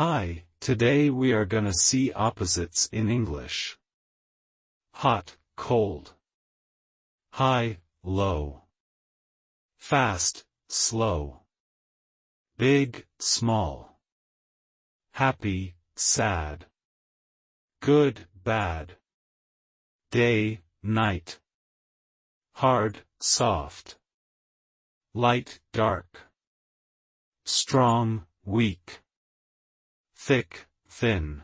Hi, today we are gonna see opposites in English. Hot, cold. High, low. Fast, slow. Big, small. Happy, sad. Good, bad. Day, night. Hard, soft. Light, dark. Strong, weak. Thick, thin.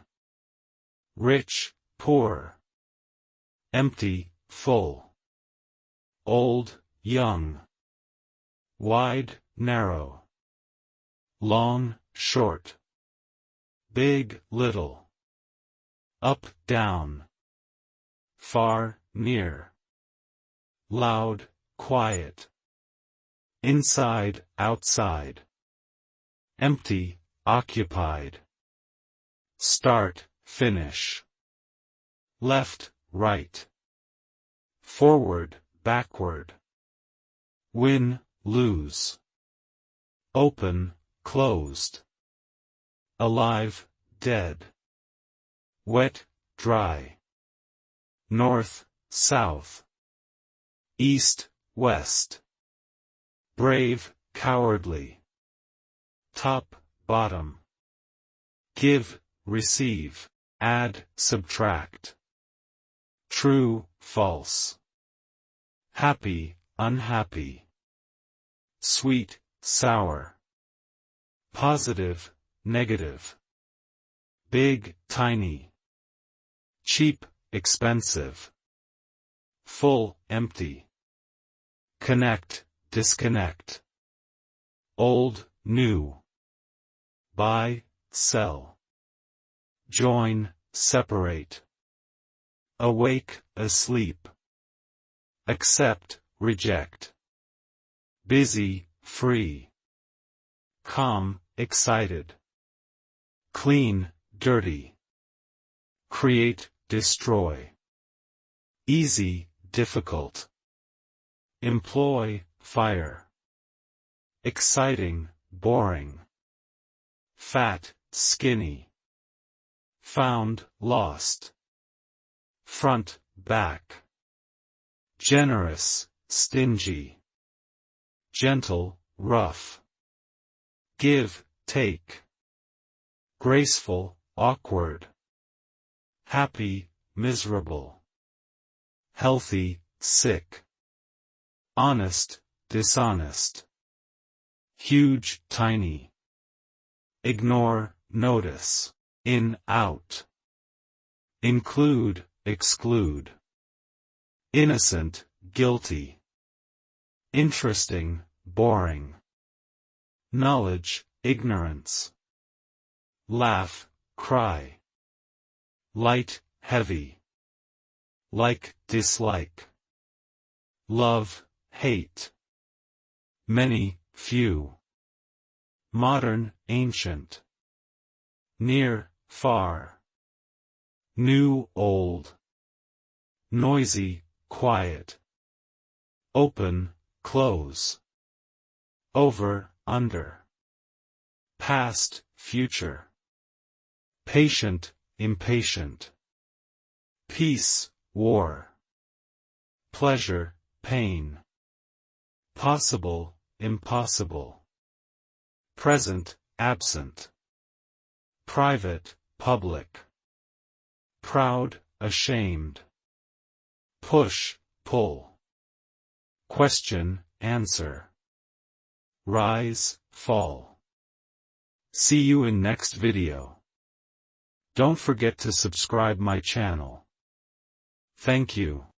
Rich, poor. Empty, full. Old, young. Wide, narrow. Long, short. Big, little. Up, down. Far, near. Loud, quiet. Inside, outside. Empty, occupied. Start, finish. Left, right. Forward, backward. Win, lose. Open, closed. Alive, dead. Wet, dry. North, south. East, west. Brave, cowardly. Top, bottom. Give, receive. Add, subtract. True, false. Happy, unhappy. Sweet, sour. Positive, negative. Big, tiny. Cheap, expensive. Full, empty. Connect, disconnect. Old, new. Buy, sell. Join, separate. Awake, asleep. Accept, reject. Busy, free. Calm, excited. Clean, dirty. Create, destroy. Easy, difficult. Employ, fire. Exciting, boring. Fat, skinny. Found, lost. Front, back. Generous, stingy. Gentle, rough. Give, take. Graceful, awkward. Happy, miserable. Healthy, sick. Honest, dishonest. Huge, tiny. Ignore, notice. In, out. Include, exclude. Innocent, guilty. Interesting, boring. Knowledge, ignorance. Laugh, cry. Light, heavy. Like, dislike. Love, hate. Many, few. Modern, ancient. Near, far. New, old. Noisy, quiet. Open, close. Over, under. Past, future. Patient, impatient. Peace, war. Pleasure, pain. Possible, impossible. Present, absent. Private, public. Proud, ashamed. Push, pull. Question, answer. Rise, fall. See you in next video. Don't forget to subscribe my channel. Thank you.